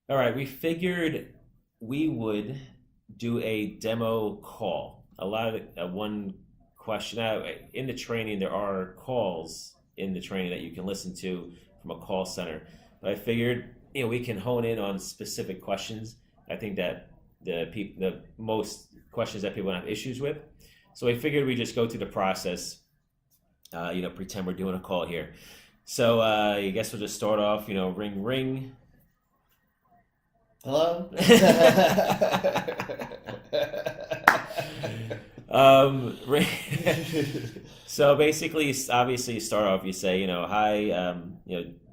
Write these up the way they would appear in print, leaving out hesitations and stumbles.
All right, we figured we would do a demo call. A lot of one question in the training, there are calls in the training that you can listen to from a call center. But I figured, we can hone in on specific questions. I think that the most questions that people have issues with. So I figured we just go through the process. Pretend we're doing a call here. So I guess we'll just start off. Ring ring. Hello? Ring. So basically, obviously, you start off. You say, hi,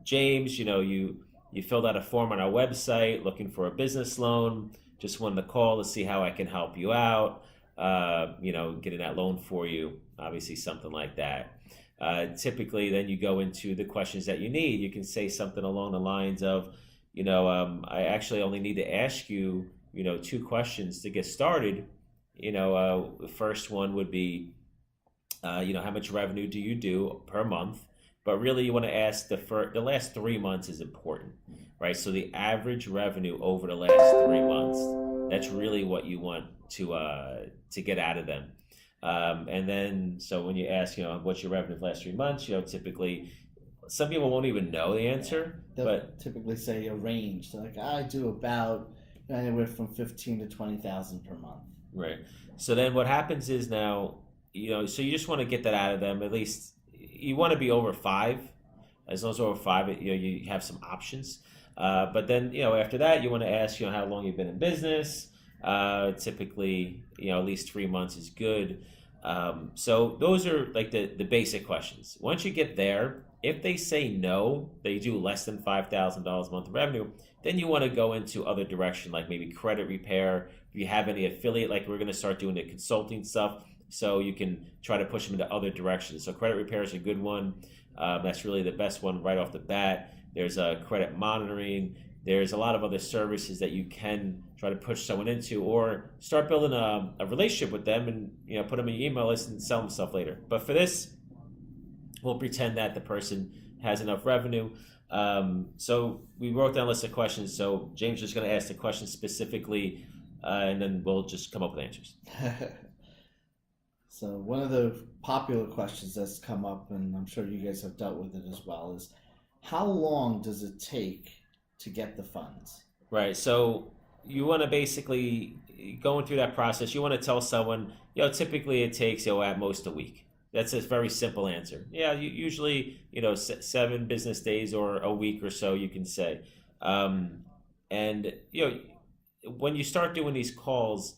James. You filled out a form on our website looking for a business loan. Just wanted to call to see how I can help you out. Getting that loan for you. Obviously, something like that. Typically, then you go into the questions that you need. You can say something along the lines of, I actually only need to ask you, two questions to get started. The first one would be, how much revenue do you do per month? But really, you want to ask the last 3 months is important, right? So the average revenue over the last 3 months, that's really what you want to get out of them. And then, so when you ask, what's your revenue for the last 3 months, typically some people won't even know the answer. They'll But typically say a range. So like I do about anywhere from 15 to 20,000 per month. right. So then what happens is now, so you just want to get that out of them. At least you want to be over five. As long as over five, you have some options. But then, after that, you want to ask, how long you've been in business. Typically, at least 3 months is good. So those are like the basic questions. Once you get there, if they say no, they do less than $5,000 a month of revenue, then you want to go into other direction, like maybe credit repair. If you have any affiliate, like we're going to start doing the consulting stuff, so you can try to push them into other directions. So credit repair is a good one. That's really the best one right off the bat. There's credit monitoring. There's a lot of other services that you can try to push someone into, or start building a relationship with them and put them in your email list and sell them stuff later. But for this, we'll pretend that the person has enough revenue. So we wrote down a list of questions. So James is going to ask the question specifically, and then we'll just come up with answers. So one of the popular questions that's come up, and I'm sure you guys have dealt with it as well, is how long does it take to get the funds? Right. So you want to basically, going through that process, you want to tell someone, typically it takes, at most a week. That's a very simple answer. Yeah, usually, 7 business days or a week or so, you can say. And, when you start doing these calls,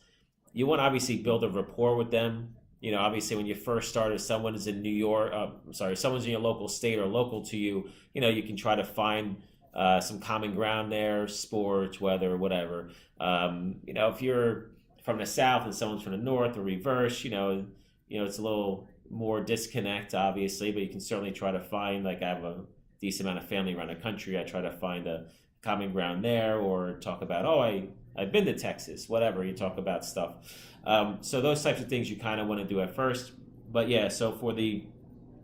you want to obviously build a rapport with them. Obviously when you first start, if someone is in New York, someone's in your local state or local to you, you can try to find some common ground there, sports, weather, whatever. If you're from the South and someone's from the North or reverse, it's a little more disconnect, obviously, but you can certainly try to find, like I have a decent amount of family around the country. I try to find a common ground there, or talk about, I've been to Texas, whatever. You talk about stuff. So those types of things you kind of want to do at first. But yeah, so for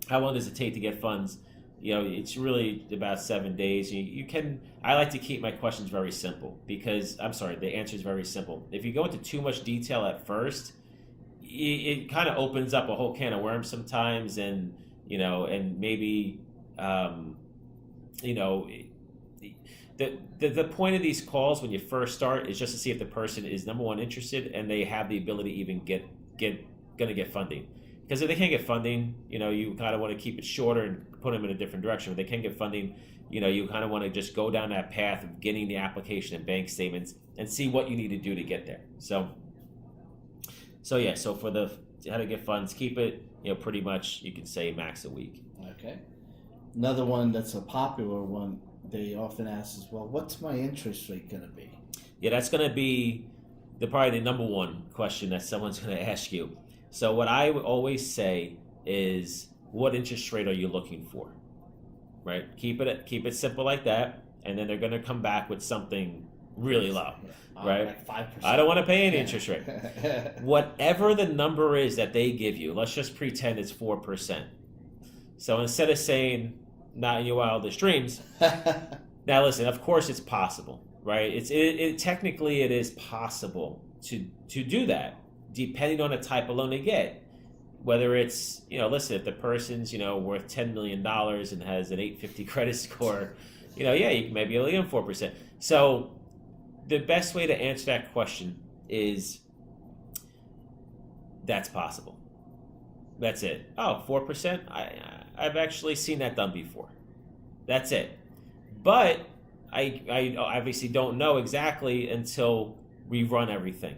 how long does it take to get funds? It's really about 7 days. I like to keep my questions very simple because, the answer is very simple. If you go into too much detail at first, it kind of opens up a whole can of worms sometimes, and maybe, the point of these calls when you first start is just to see if the person is, number one, interested, and they have the ability to even get funding. Because if they can't get funding, you kind of want to keep it shorter and put them in a different direction. If they can't get funding, you kind of want to just go down that path of getting the application and bank statements and see what you need to do to get there. So for the how to get funds, keep it, pretty much you can say max a week. Okay. Another one that's a popular one, they often ask is, well, what's my interest rate going to be? Yeah, that's going to be probably the number one question that someone's going to ask you. So what I would always say is, what interest rate are you looking for? Right? Keep it simple like that, and then they're going to come back with something really low, right? Like 5%. I don't want to pay any interest rate. Whatever the number is that they give you, let's just pretend it's 4%. So instead of saying not in your wildest dreams, now listen, of course it's possible, right? Technically it is possible to do that, depending on the type of loan they get. Whether it's, listen, if the person's, worth $10 million and has an 850 credit score, yeah, you can maybe only give them 4%. So the best way to answer that question is that's possible. That's it. Oh, 4%? I've actually seen that done before. That's it. But I obviously don't know exactly until we run everything.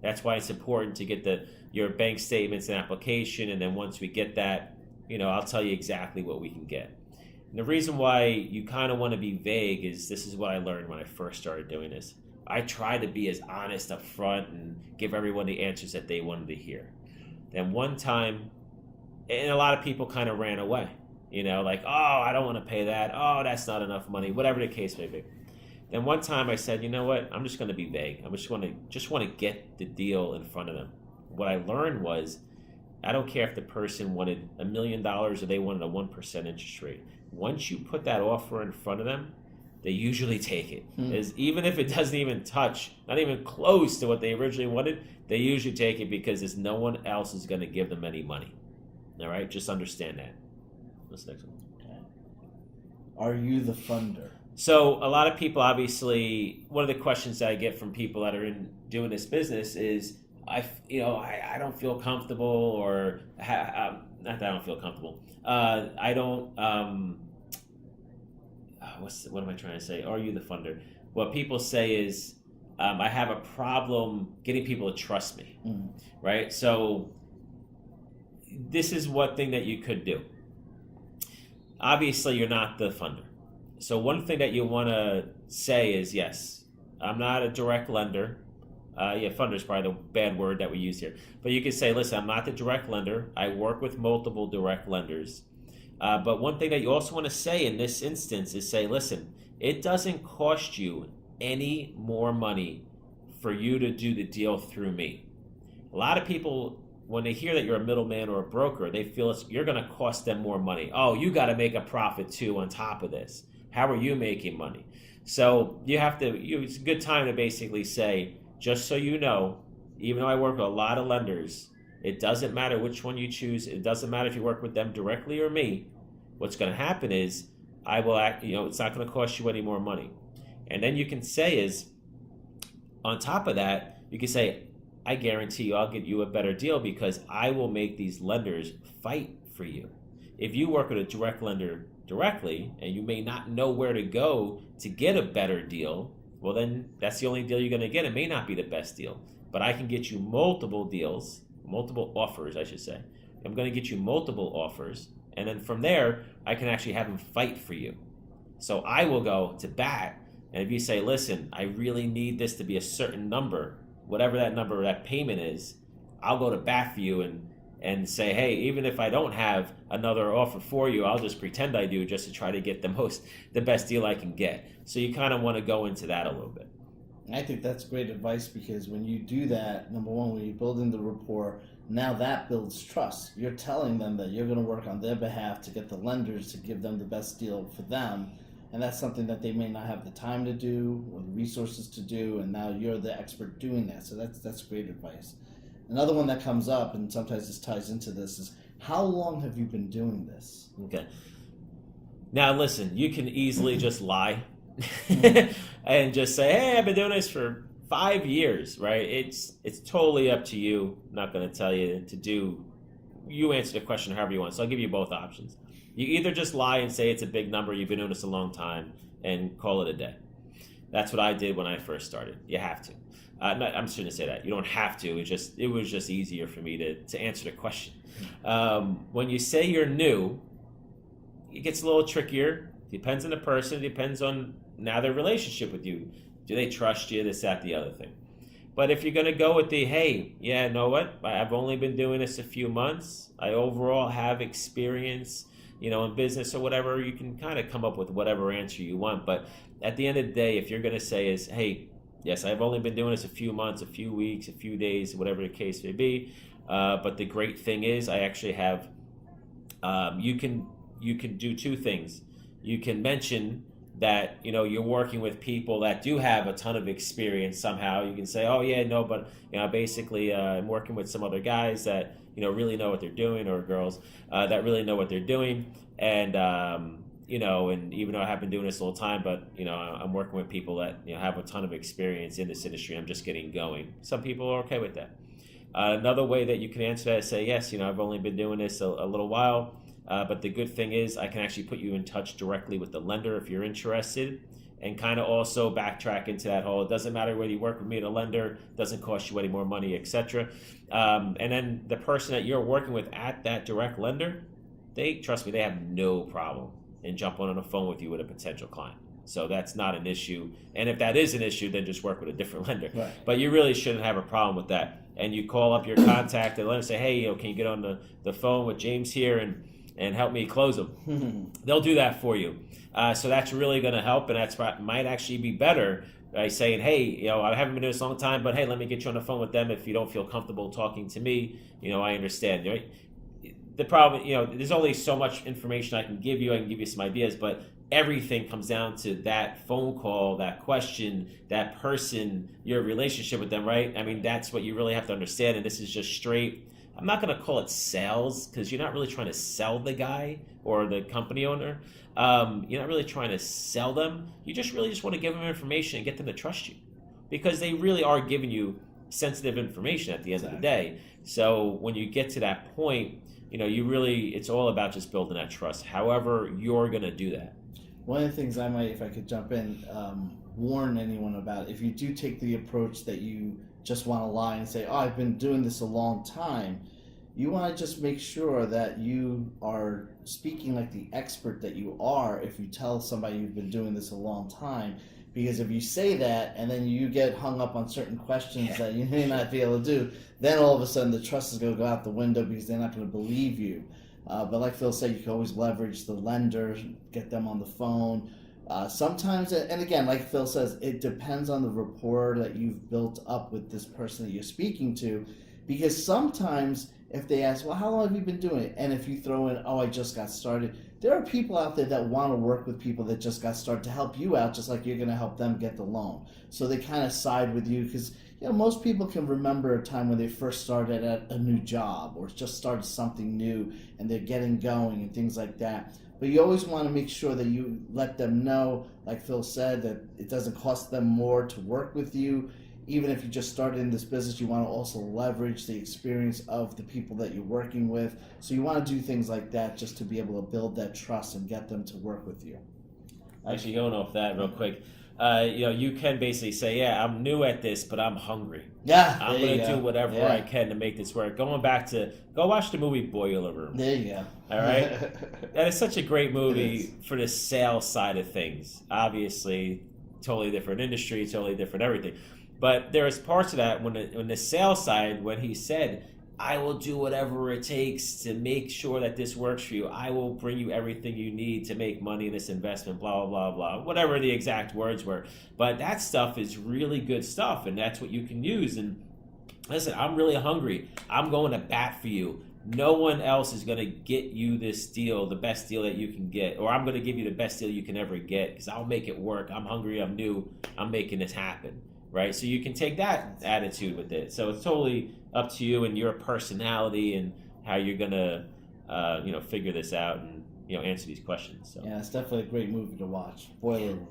That's why it's important to get your bank statements and application, and then once we get that, I'll tell you exactly what we can get. And the reason why you kind of want to be vague is this is what I learned when I first started doing this. I tried to be as honest up front and give everyone the answers that they wanted to hear. Then one time, and a lot of people kind of ran away, like, oh, I don't want to pay that. Oh, that's not enough money, whatever the case may be. Then one time I said, you know what? I'm just going to be vague. I just want to get the deal in front of them. What I learned was, I don't care if the person wanted $1 million or they wanted a 1% interest rate. Once you put that offer in front of them, they usually take it. Even if it doesn't even touch, not even close to what they originally wanted, they usually take it because there's no one else is going to give them any money. All right? Just understand that. What's the next one? Okay. Are you the funder? So a lot of people, obviously, one of the questions that I get from people that are doing this business is, I don't feel comfortable, or not that I don't feel comfortable. I don't. What am I trying to say? Are you the funder? What people say is, I have a problem getting people to trust me, right? So this is one thing that you could do. Obviously, you're not the funder. So one thing that you want to say is, yes, I'm not a direct lender. Funder is probably the bad word that we use here. But you can say, listen, I'm not the direct lender. I work with multiple direct lenders. But one thing that you also want to say in this instance is say, listen, it doesn't cost you any more money for you to do the deal through me. A lot of people, when they hear that you're a middleman or a broker, they feel you're going to cost them more money. Oh, you got to make a profit too on top of this. How are you making money? So you have to, it's a good time to basically say, just so you know, even though I work with a lot of lenders, it doesn't matter which one you choose. It doesn't matter if you work with them directly or me. What's going to happen is I will act, it's not going to cost you any more money. And then you can say is, on top of that, you can say, I guarantee you I'll get you a better deal because I will make these lenders fight for you. If you work with a direct lender directly and you may not know where to go to get a better deal, well then that's the only deal you're going to get. It may not be the best deal, but I can get you multiple deals, multiple offers, I should say. I'm going to get you multiple offers, and then from there, I can actually have them fight for you. So I will go to bat, and if you say, listen, I really need this to be a certain number, whatever that number, that payment is, I'll go to bat for you and say, hey, even if I don't have another offer for you, I'll just pretend I do just to try to get the best deal I can get. So you kind of want to go into that a little bit. I think that's great advice because when you do that, number one, when you build in the rapport, now that builds trust. You're telling them that you're going to work on their behalf to get the lenders to give them the best deal for them. And that's something that they may not have the time to do or the resources to do, and now you're the expert doing that. So that's great advice. Another one that comes up, and sometimes this ties into this, is how long have you been doing this? Okay. Now listen, you can easily just lie and just say, hey, I've been doing this for 5 years, right? It's totally up to you. I'm not going to tell you to do. You answer the question however you want. So I'll give you both options. You either just lie and say it's a big number, you've been doing this a long time, and call it a day. That's what I did when I first started. You have to. I'm just going to say that. You don't have to. It was just easier for me to answer the question. When you say you're new, it gets a little trickier. Depends on the person. Depends on now their relationship with you. Do they trust you? This, that, the other thing. But if you're going to go with the, hey, yeah, know what? I've only been doing this a few months. I overall have experience, in business or whatever. You can kind of come up with whatever answer you want. But at the end of the day, if you're going to say is, hey, yes, I've only been doing this a few months, a few weeks, a few days, whatever the case may be. But the great thing is I actually have, you can do two things. You can mention that you're working with people that do have a ton of experience somehow. You can say, oh yeah, no, but basically I'm working with some other guys that really know what they're doing, or girls that really know what they're doing, and and even though I have been doing this a little time, but I'm working with people that have a ton of experience in this industry. I'm just getting going. Some people are okay with that. Another way that you can answer that is say, yes, I've only been doing this a little while. But the good thing is I can actually put you in touch directly with the lender if you're interested, and kind of also backtrack into that whole, it doesn't matter whether you work with me or the lender, doesn't cost you any more money, etc. And then the person that you're working with at that direct lender, trust me, they have no problem in jumping on a phone with you with a potential client. So that's not an issue. And if that is an issue, then just work with a different lender. Right. But you really shouldn't have a problem with that. And you call up your contact and let them say, hey, can you get on the phone with James here and help me close them. They'll do that for you. So that's really going to help, and that's might actually be better by saying, hey, I haven't been doing this a long time, but hey, let me get you on the phone with them if you don't feel comfortable talking to me. I understand. Right? The problem, there's only so much information I can give you. I can give you some ideas, but everything comes down to that phone call, that question, that person, your relationship with them, right? I mean, that's what you really have to understand, and this is just straight. I'm not going to call it sales, because you're not really trying to sell the guy or the company owner. You're not really trying to sell them. You just want to give them information and get them to trust you, because they really are giving you sensitive information at the end of the day. So when you get to that point, it's all about just building that trust. However, you're going to do that. One of the things I might, if I could jump in, warn anyone about, if you do take the approach that you just want to lie and say, oh, I've been doing this a long time, you want to just make sure that you are speaking like the expert that you are if you tell somebody you've been doing this a long time. Because if you say that and then you get hung up on certain questions that you may not be able to do, then all of a sudden the trust is going to go out the window, because they're not going to believe you. But like Phil said, you can always leverage the lender, get them on the phone. Sometimes, and again, like Phil says, it depends on the rapport that you've built up with this person that you're speaking to, because sometimes if they ask, well, how long have you been doing it? And if you throw in, oh, I just got started, there are people out there that want to work with people that just got started to help you out, just like you're going to help them get the loan. So they kind of side with you, because most people can remember a time when they first started at a new job or just started something new and they're getting going and things like that. But you always want to make sure that you let them know, like Phil said, that it doesn't cost them more to work with you. Even if you just started in this business, you want to also leverage the experience of the people that you're working with. So you want to do things like that just to be able to build that trust and get them to work with you. Actually, going off that real quick, you can basically say, yeah, I'm new at this, but I'm hungry. Yeah, I'm going to do whatever I can to make this work. Going back to, go watch the movie Boiler Room. There you go. All right? That is such a great movie for the sales side of things. Obviously, totally different industry, totally different everything. But there is parts of that when the sales side, when he said, I will do whatever it takes to make sure that this works for you. I will bring you everything you need to make money in this investment, blah, blah, blah, blah, whatever the exact words were. But that stuff is really good stuff, and that's what you can use. And listen, I'm really hungry. I'm going to bat for you. No one else is going to get you this deal, the best deal that you can get, or I'm going to give you the best deal you can ever get, because I'll make it work. I'm hungry. I'm new. I'm making this happen. Right, so you can take that attitude with it. So it's totally up to you and your personality and how you're gonna, figure this out and answer these questions. So. Yeah, it's definitely a great movie to watch. Boiler Room.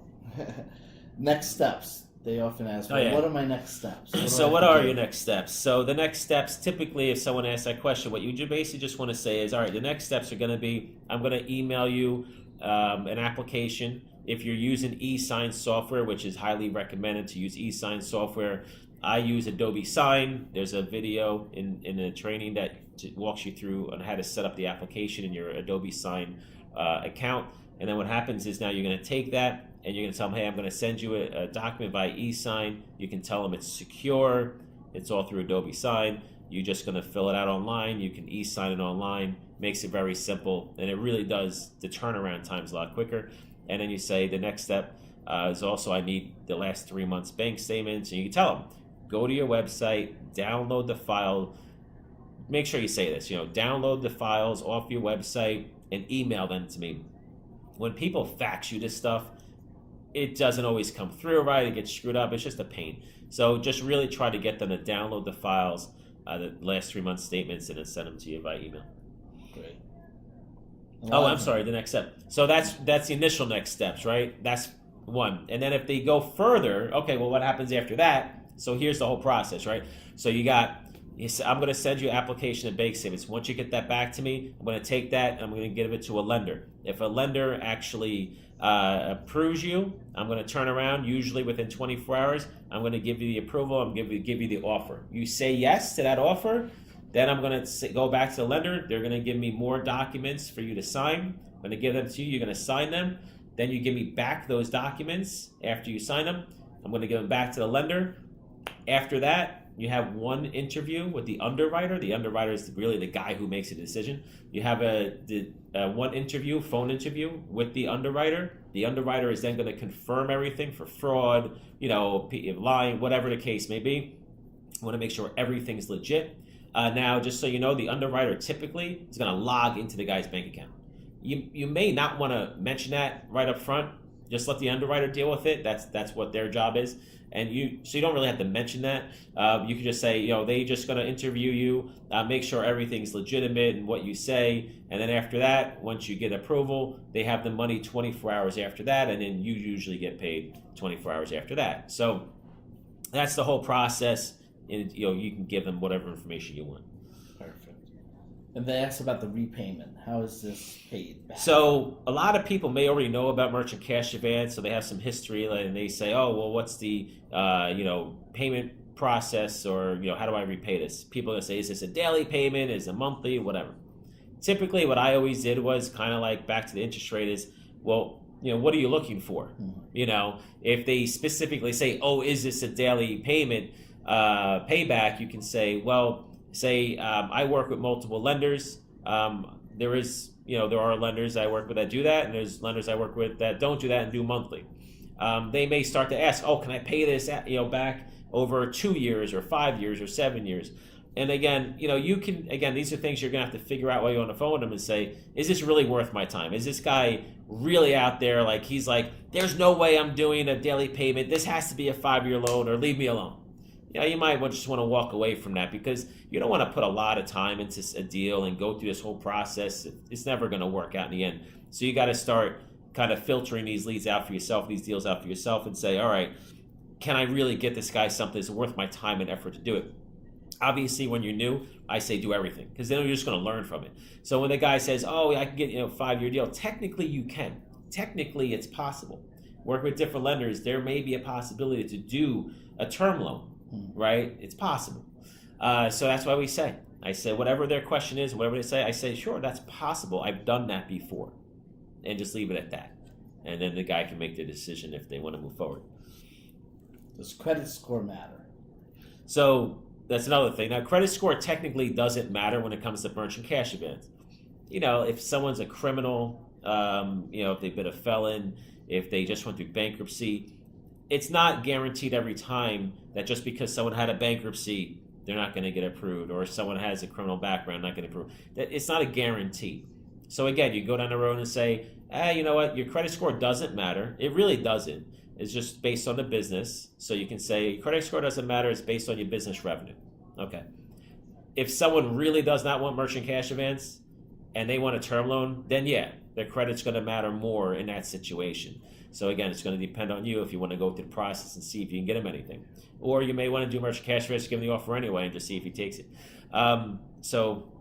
Next steps. They often ask, what are my next steps? What are your next steps? So the next steps, typically, if someone asks that question, what you basically just want to say is, all right, the next steps are going to be, I'm going to email you an application. If you're using eSign software, which is highly recommended to use eSign software, I use Adobe Sign. There's a video in a training that walks you through on how to set up the application in your Adobe Sign account. And then what happens is now you're going to take that and you're going to tell them, hey, I'm going to send you a document by eSign. You can tell them it's secure. It's all through Adobe Sign. You're just going to fill it out online. You can eSign it online. Makes it very simple. And it really does, the turnaround time's a lot quicker. And then you say the next step is also I need the last 3 months bank statements. And you can tell them, go to your website, download the file. Make sure you say this, download the files off your website and email them to me. When people fax you this stuff, it doesn't always come through right. It gets screwed up. It's just a pain. So just really try to get them to download the files, the last 3 month statements, and then send them to you by email. Great. Oh, I'm sorry. The next step. So that's the initial next steps, right? That's one. And then if they go further, okay, well, what happens after that? So here's the whole process, right? So I'm going to send you application and bank statements. Once you get that back to me, I'm going to take that and I'm going to give it to a lender. If a lender actually approves you, I'm going to turn around, usually within 24 hours, I'm going to give you the approval, I'm going to give you the offer. You say yes to that offer, then I'm going to go back to the lender. They're going to give me more documents for you to sign. I'm going to give them to you. You're going to sign them. Then you give me back those documents after you sign them. I'm going to give them back to the lender. After that, you have one interview with the underwriter. The underwriter is really the guy who makes a decision. You have one interview, phone interview with the underwriter. The underwriter is then going to confirm everything for fraud, lying, whatever the case may be. You want to make sure everything's legit. Now, just so you know, the underwriter typically is going to log into the guy's bank account. You may not want to mention that right up front. Just let the underwriter deal with it. That's what their job is. And you don't really have to mention that. You can just say, they just going to interview you, make sure everything's legitimate and what you say. And then after that, once you get approval, they have the money 24 hours after that. And then you usually get paid 24 hours after that. So that's the whole process. And, you can give them whatever information you want. Perfect. And they asked about the repayment. How is this paid back? So a lot of people may already know about merchant cash advance, so they have some history, and they say, "Oh, well, what's the payment process, or how do I repay this?" People are gonna say, "Is this a daily payment? Is it monthly? Whatever." Typically, what I always did was kind of like back to the interest rate is, well, what are you looking for? Mm-hmm. If they specifically say, "Oh, is this a daily payment payback?" You can say, well. Say I work with multiple lenders. There are lenders I work with that do that, and there's lenders I work with that don't do that and do monthly. They may start to ask, "Oh, can I pay this back over 2 years or 5 years or 7 years?" And again, these are things you're gonna have to figure out while you're on the phone with them and say, "Is this really worth my time? Is this guy really out there? Like he's like, there's no way I'm doing a daily payment. This has to be a 5-year loan, or leave me alone." You might just want to walk away from that, because you don't want to put a lot of time into a deal and go through this whole process. It's never going to work out in the end. So you got to start kind of filtering these leads out for yourself, these deals out for yourself, and say, all right, can I really get this guy something that's worth my time and effort to do it? Obviously, when you're new, I say do everything, because then you're just going to learn from it. So when the guy says, "Oh, I can get a 5-year deal," technically you can. Technically, it's possible. Work with different lenders. There may be a possibility to do a term loan. Right? It's possible. So that's why I say whatever their question is, whatever they say, I say, sure, that's possible. I've done that before. And just leave it at that. And then the guy can make the decision if they want to move forward. Does credit score matter? So that's another thing. Now, credit score technically doesn't matter when it comes to merchant cash advance. If someone's a criminal, if they've been a felon, if they just went through bankruptcy, it's not guaranteed every time that just because someone had a bankruptcy, they're not going to get approved, or someone has a criminal background, not going to approve. It's not a guarantee. So again, you go down the road and say, you know what, your credit score doesn't matter. It really doesn't. It's just based on the business. So you can say credit score doesn't matter. It's based on your business revenue. Okay. If someone really does not want merchant cash advance and they want a term loan, then yeah, their credit's going to matter more in that situation. So again, it's going to depend on you if you want to go through the process and see if you can get him anything. Or you may want to do merchant cash advance, give him the offer anyway, and just see if he takes it. So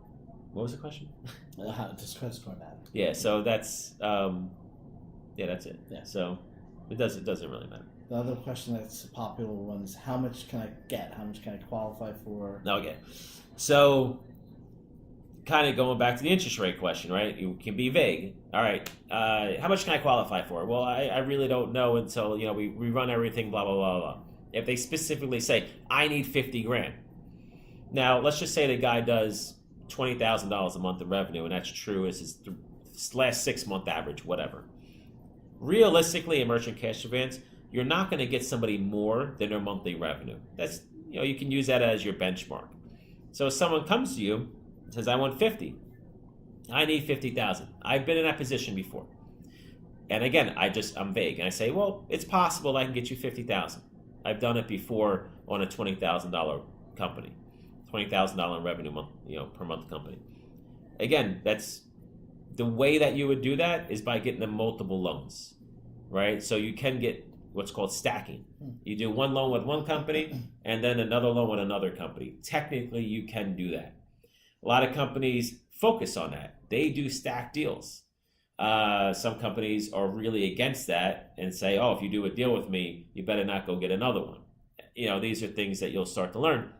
what was the question? Does credit score matter? Yeah, so that's that's it. Yeah. So it doesn't really matter. The other question that's a popular one is, how much can I get? How much can I qualify for? Okay. So kind of going back to the interest rate question, right? You can be vague. All right, how much can I qualify for? Well, I really don't know until we run everything, blah blah blah blah. If they specifically say I need $50,000, now let's just say the guy does $20,000 a month in revenue, and that's true as his last 6-month average, whatever. Realistically, in merchant cash advance, you're not going to get somebody more than their monthly revenue. That's you can use that as your benchmark. So if someone comes to you says, I want 50. I need 50,000. I've been in that position before. And again, I'm vague, and I say, well, it's possible I can get you 50,000. I've done it before on a $20,000 company, $20,000 in revenue month, per month company. Again, that's the way that you would do that is by getting them multiple loans, right? So you can get what's called stacking. You do one loan with one company and then another loan with another company. Technically, you can do that. A lot of companies focus on that. They do stack deals. Some companies are really against that and say, oh, if you do a deal with me, you better not go get another one. These are things that you'll start to learn.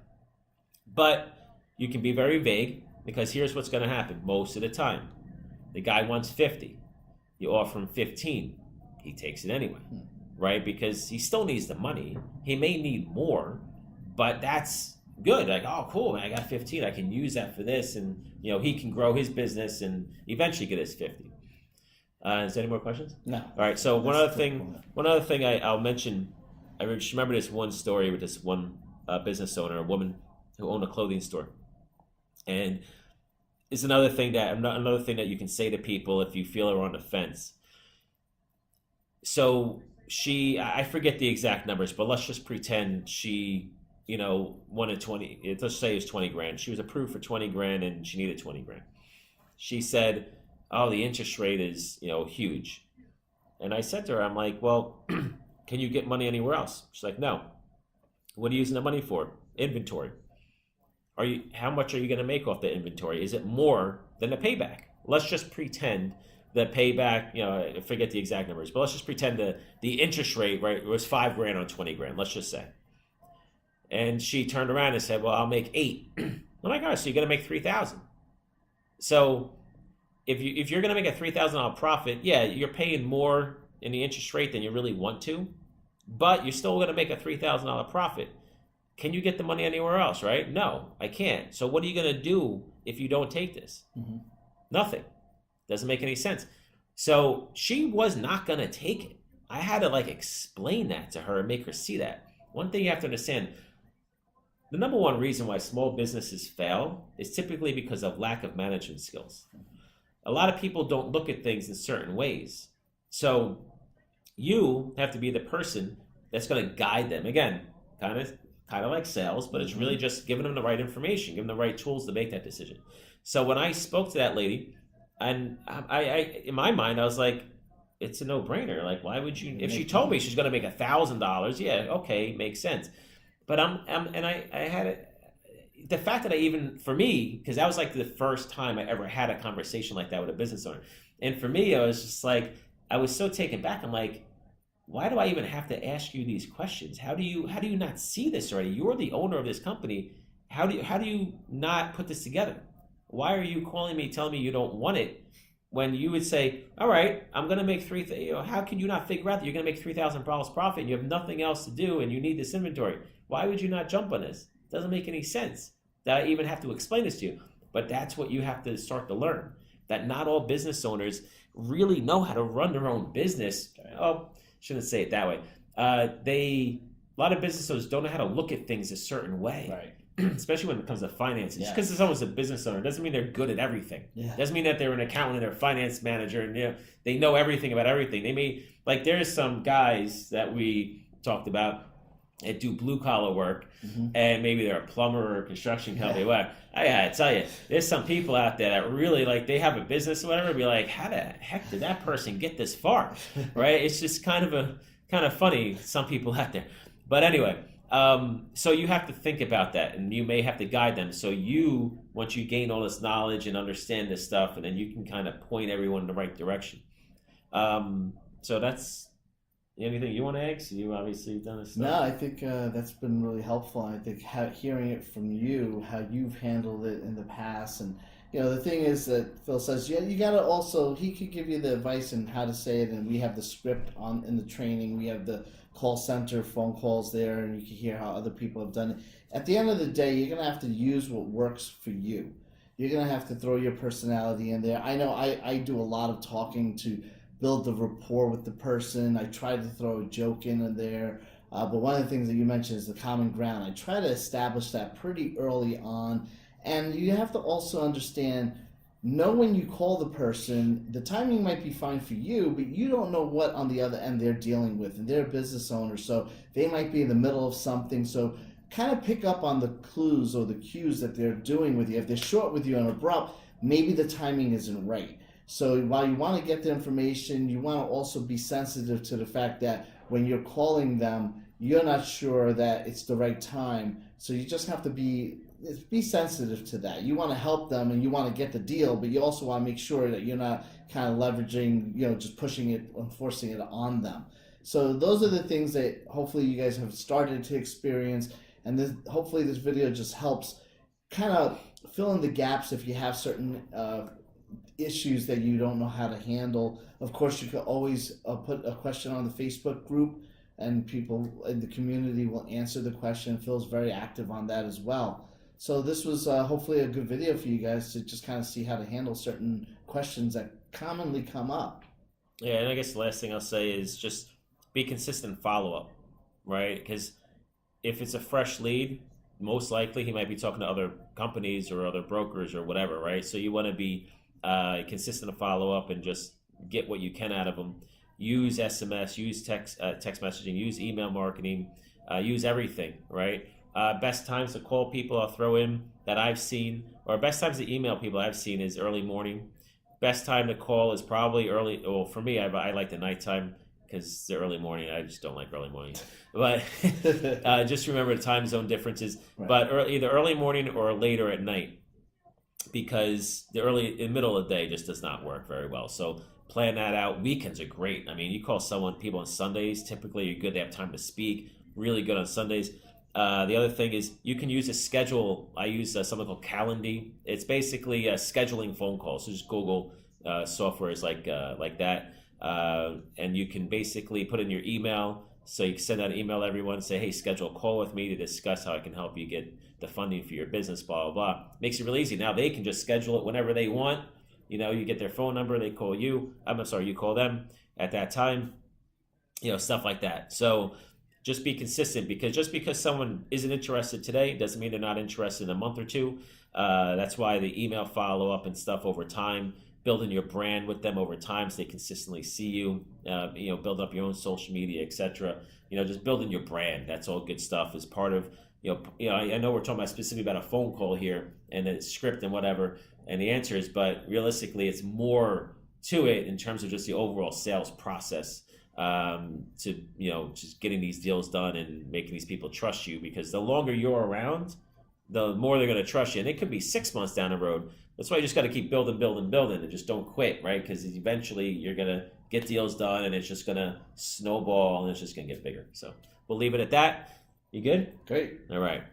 But you can be very vague because here's what's going to happen most of the time. The guy wants 50. You offer him 15. He takes it anyway, right? Because he still needs the money. He may need more, but that's good. Like, oh, cool, man, I got 15. I can use that for this. And, he can grow his business and eventually get his 50. Is there any more questions? No. All right. So one other thing I'll mention. I just remember this one story with this one business owner, a woman who owned a clothing store, and it's another thing that you can say to people if you feel are on the fence. So I forget the exact numbers, but let's just pretend she, wanted 20. Let's say it was 20 grand. She was approved for 20 grand, and she needed 20 grand. She said, oh, the interest rate is, huge. And I said to her, I'm like, well, can you get money anywhere else? She's like, no. What are you using the money for? Inventory. How much are you going to make off the inventory? Is it more than the payback? Let's just pretend the payback, I forget the exact numbers, but let's just pretend the interest rate, right, was 5 grand on 20 grand, let's just say. And she turned around and said, well, I'll make 8. Oh my gosh, so you're going to make 3,000. So if you're going to make a $3,000 profit, yeah, you're paying more in the interest rate than you really want to, but you're still going to make a $3,000 profit. Can you get the money anywhere else, right? No, I can't. So what are you going to do if you don't take this? Mm-hmm. Nothing. Doesn't make any sense. So she was not going to take it. I had to explain that to her and make her see that. One thing you have to understand, the number one reason why small businesses fail is typically because of lack of management skills. A lot of people don't look at things in certain ways. So you have to be the person that's going to guide them. Again, kind of like sales, but it's really just giving them the right information, giving them the right tools to make that decision. So when I spoke to that lady, and I in my mind, I was like, it's a no-brainer. Like, why would you? If she told me she's going to make $1,000, yeah, okay, makes sense. But I had it. The fact that for me, because that was the first time I ever had a conversation like that with a business owner, and for me, I was just I was so taken back. I'm like, why do I even have to ask you these questions? How do you not see this already? You're the owner of this company. How do you not put this together? Why are you calling me, telling me you don't want it, when you would say, all right, I'm going to make how can you not figure out that you're going to make $3,000 profit and you have nothing else to do and you need this inventory? Why would you not jump on this? It doesn't make any sense that I even have to explain this to you. But that's what you have to start to learn, that not all business owners really know how to run their own business. Oh, shouldn't say it that way. A lot of business owners don't know how to look at things a certain way. Right. Especially when it comes to finances. Just because someone's a business owner doesn't mean they're good at everything. Yeah. Doesn't mean that they're an accountant or a finance manager and they know everything about everything. They may there's some guys that we talked about that do blue collar work, and maybe they're a plumber or a construction company. Well, I gotta tell you, there's some people out there that really they have a business or whatever. Be like, how the heck did that person get this far? Right? It's just kind of funny. Some people out there, but anyway. So you have to think about that, and you may have to guide them. So once you gain all this knowledge and understand this stuff, and then you can kind of point everyone in the right direction. So that's anything you want to add? So you obviously done this stuff. No, I think that's been really helpful. I think hearing it from you, how you've handled it in the past, and the thing is that Phil says, you got to also, he could give you the advice on how to say it, and we have the script in the training, we have the call center phone calls there, and you can hear how other people have done it. At the end of the day, you're going to have to use what works for you. You're going to have to throw your personality in there. I know I do a lot of talking to build the rapport with the person. I try to throw a joke in there. But one of the things that you mentioned is the common ground. I try to establish that pretty early on. And you have to also understand, know when you call the person, the timing might be fine for you, but you don't know what on the other end they're dealing with, and they're a business owner, so they might be in the middle of something. So kind of pick up on the clues or the cues that they're doing with you. If they're short with you and abrupt, maybe the timing isn't right. So while you want to get the information, you want to also be sensitive to the fact that when you're calling them, you're not sure that it's the right time. So you just have to be sensitive to that. You want to help them and you want to get the deal, but you also want to make sure that you're not kind of leveraging, just pushing it and forcing it on them. So those are the things that hopefully you guys have started to experience, and hopefully this video just helps kind of fill in the gaps if you have certain issues that you don't know how to handle. Of course, you could always put a question on the Facebook group, and people in the community will answer the question. Phil's very active on that as well. So this was hopefully a good video for you guys to just kind of see how to handle certain questions that commonly come up. Yeah, and I guess the last thing I'll say is just be consistent follow-up, right? Because if it's a fresh lead, most likely he might be talking to other companies or other brokers or whatever, right? So you want to be consistent to follow up and just get what you can out of them. Use SMS, use text messaging, use email marketing, use everything, right? Best times to call people I'll throw in that I've seen, or best times to email people I've seen is early morning. Best time to call is probably early. Well, for me, I like the nighttime because the early morning, I just don't like early morning. But just remember the time zone differences. Right. But either early morning or later at night, because in the middle of the day just does not work very well. So plan that out. Weekends are great. I mean, you call people on Sundays, typically you're good. They have time to speak. Really good on Sundays. The other thing is you can use a schedule. I use something called Calendly. It's basically a scheduling phone call. So just Google software is like that. And you can basically put in your email. So you can send out an email to everyone, say, hey, schedule a call with me to discuss how I can help you get the funding for your business, blah, blah, blah. Makes it really easy. Now they can just schedule it whenever they want. You get their phone number, they call you. You call them at that time. Stuff like that. So just be consistent, because just because someone isn't interested today doesn't mean they're not interested in a month or two. That's why the email follow-up and stuff over time, building your brand with them over time so they consistently see you, build up your own social media, etc. Just building your brand. That's all good stuff as part of, I know we're talking about specifically about a phone call here and a script and whatever, and the answers, but realistically it's more to it in terms of just the overall sales process. To just getting these deals done and making these people trust you, because the longer you're around, the more they're going to trust you. And it could be 6 months down the road. That's why you just got to keep building and just don't quit, right? Because eventually you're going to get deals done and it's just going to snowball and it's just going to get bigger. So we'll leave it at that. You good? Great. All right.